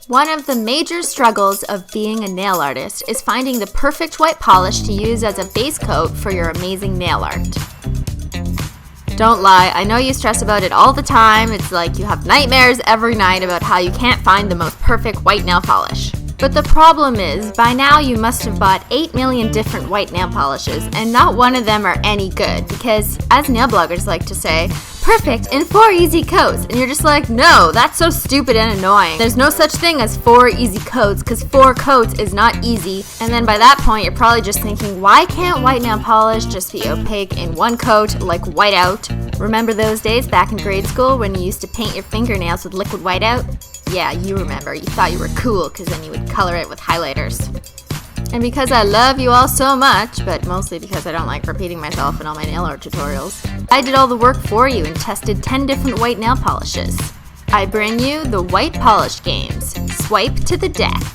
One of the major struggles of being a nail artist is finding the perfect white polish to use as a base coat for your amazing nail art. Don't lie, I know you stress about it all the time. It's like you have nightmares every night about how you can't find the most perfect white nail polish. But the problem is, by now you must have bought 8 million different white nail polishes, and not one of them are any good because, as nail bloggers like to say, perfect in 4 easy coats. And you're just like, no, that's so stupid and annoying. There's no such thing as 4 easy coats because 4 coats is not easy. And then by that point, you're probably just thinking, why can't white nail polish just be opaque in 1 coat like whiteout? Remember those days back in grade school when you used to paint your fingernails with liquid whiteout? Yeah, you remember. You thought you were cool because then you would color it with highlighters. And because I love you all so much, but mostly because I don't like repeating myself in all my nail art tutorials, I did all the work for you and tested 10 different white nail polishes. I bring you the White Polish Games. Swipe to the death.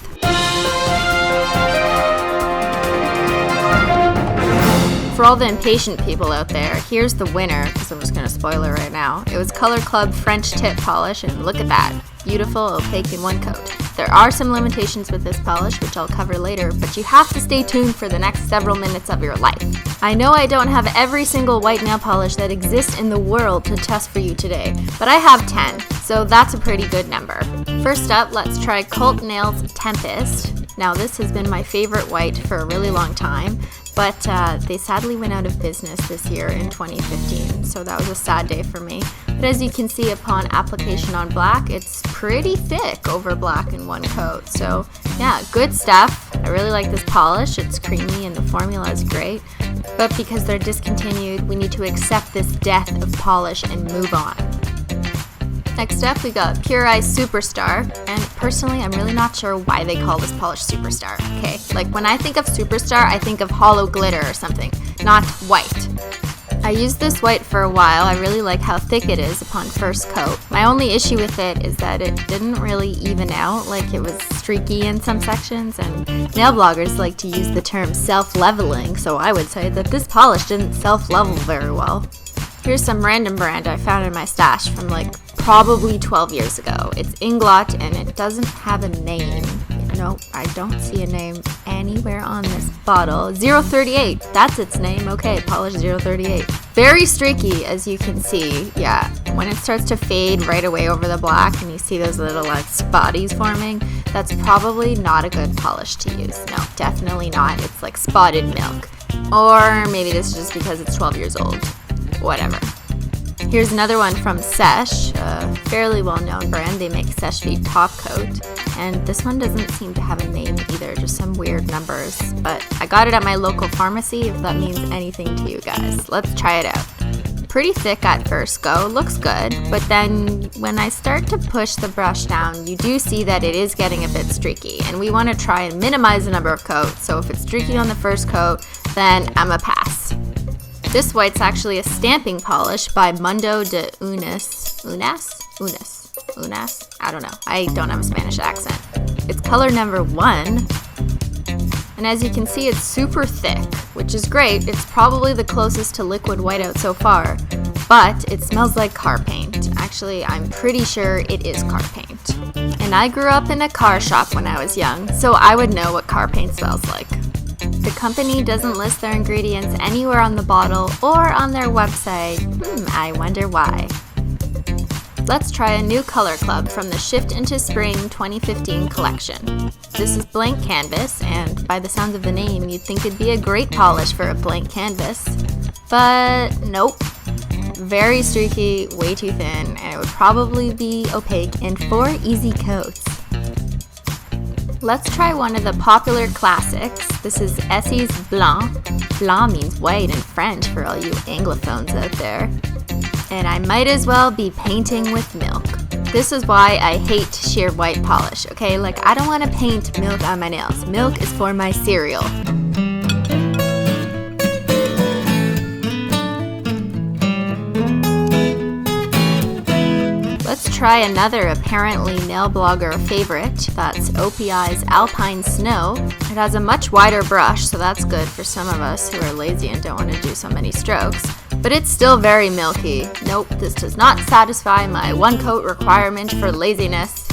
For all the impatient people out there, here's the winner, because I'm just going to spoil it right now. It was Color Club French Tip Polish, and look at that. Beautiful, opaque in 1 coat. There are some limitations with this polish, which I'll cover later, but you have to stay tuned for the next several minutes of your life. I know I don't have every single white nail polish that exists in the world to test for you today, but I have 10, so that's a pretty good number. First up, let's try Cult Nails Tempest. Now this has been my favorite white for a really long time, but they sadly went out of business this year in 2015, so that was a sad day for me. But as you can see upon application on black, it's pretty thick over black in 1 coat. So yeah, good stuff. I really like this polish. It's creamy and the formula is great. But because they're discontinued, we need to accept this death of polish and move on. Next up, we got Pure Ice Superstar, and personally, I'm really not sure why they call this polish Superstar, okay? Like, when I think of Superstar, I think of hollow glitter or something, not white. I used this white for a while. I really like how thick it is upon first coat. My only issue with it is that it didn't really even out, like it was streaky in some sections, and nail bloggers like to use the term self-leveling, so I would say that this polish didn't self-level very well. Here's some random brand I found in my stash from like probably 12 years ago. It's Inglot and it doesn't have a name. Nope, I don't see a name anywhere on this bottle. 038, that's its name. Okay, polish 038. Very streaky, as you can see. Yeah, when it starts to fade right away over the black and you see those little like spotties forming, that's probably not a good polish to use. No, definitely not. It's like spotted milk. Or maybe this is just because it's 12 years old. Whatever. Here's another one from Sesh, a fairly well-known brand. They make Sesh Feet Top Coat, and this one doesn't seem to have a name either, just some weird numbers, but I got it at my local pharmacy, if that means anything to you guys. Let's try it out. Pretty thick at first go, looks good, but then when I start to push the brush down, you do see that it is getting a bit streaky, and we want to try and minimize the number of coats, so if it's streaky on the first coat, then I'm a pass. This white's actually a stamping polish by Mundo de Unas. Unas? I don't know. I don't have a Spanish accent. It's color number 1. And as you can see, it's super thick, which is great. It's probably the closest to liquid whiteout so far, but it smells like car paint. Actually, I'm pretty sure it is car paint. And I grew up in a car shop when I was young, so I would know what car paint smells like. The company doesn't list their ingredients anywhere on the bottle or on their website. I wonder why. Let's try a new color club from the Shift into Spring 2015 collection. This is blank canvas, and by the sounds of the name, you'd think it'd be a great polish for a blank canvas. But nope. Very streaky, way too thin, and it would probably be opaque in 4 easy coats. Let's try one of the popular classics. This is Essie's Blanc. Blanc means white in French for all you Anglophones out there. And I might as well be painting with milk. This is why I hate sheer white polish, okay? Like, I don't want to paint milk on my nails. Milk is for my cereal. Let's try another apparently nail blogger favorite. That's OPI's Alpine Snow. It has a much wider brush, so that's good for some of us who are lazy and don't want to do so many strokes. But it's still very milky. Nope, this does not satisfy my 1 coat requirement for laziness.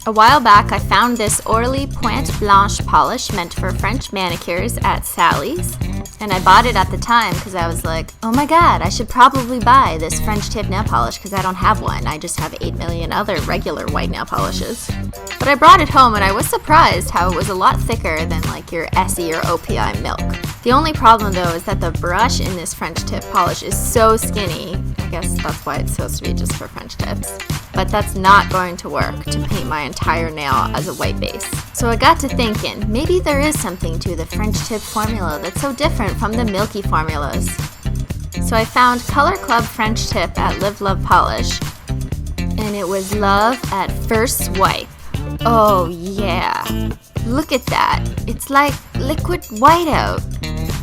A while back, I found this Orly Pointe Blanche polish meant for French manicures at Sally's, and I bought it at the time because I was like, oh my god, I should probably buy this French tip nail polish because I don't have one. I just have 8 million other regular white nail polishes. But I brought it home and I was surprised how it was a lot thicker than like your Essie or OPI milk. The only problem though is that the brush in this French tip polish is so skinny. I guess that's why it's supposed to be just for French tips. But that's not going to work to paint my entire nail as a white base. So I got to thinking, maybe there is something to the French tip formula that's so different from the milky formulas. So I found Color Club French Tip at Live Love Polish, and it was love at first swipe. Oh yeah, look at that. It's like liquid whiteout.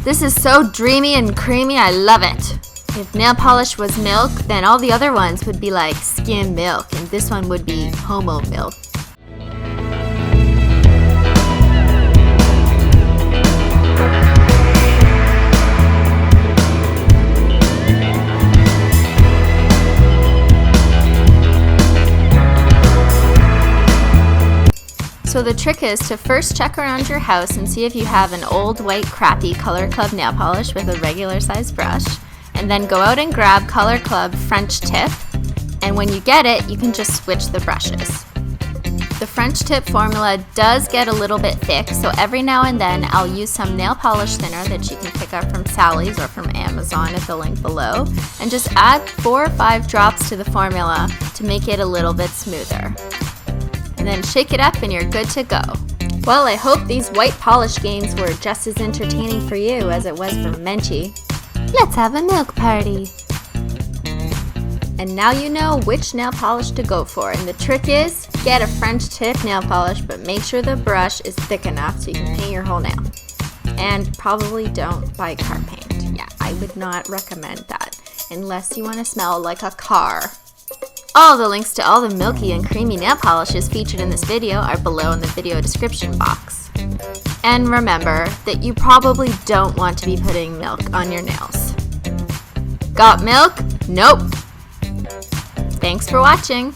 This is so dreamy and creamy, I love it. If nail polish was milk, then all the other ones would be like skim milk, and this one would be homo milk. So the trick is to first check around your house and see if you have an old white crappy Color Club nail polish with a regular size brush, and then go out and grab Color Club French Tip, and when you get it, you can just switch the brushes. The French Tip formula does get a little bit thick, so every now and then I'll use some nail polish thinner that you can pick up from Sally's or from Amazon at the link below, and just add 4 or 5 drops to the formula to make it a little bit smoother. And then shake it up and you're good to go. Well, I hope these white polish games were just as entertaining for you as it was for Menchie. Let's have a milk party. And now you know which nail polish to go for, and the trick is, get a French tip nail polish, but make sure the brush is thick enough so you can paint your whole nail. And probably don't buy car paint. Yeah, I would not recommend that, unless you want to smell like a car. All the links to all the milky and creamy nail polishes featured in this video are below in the video description box. And remember that you probably don't want to be putting milk on your nails. Got milk? Nope. Thanks for watching.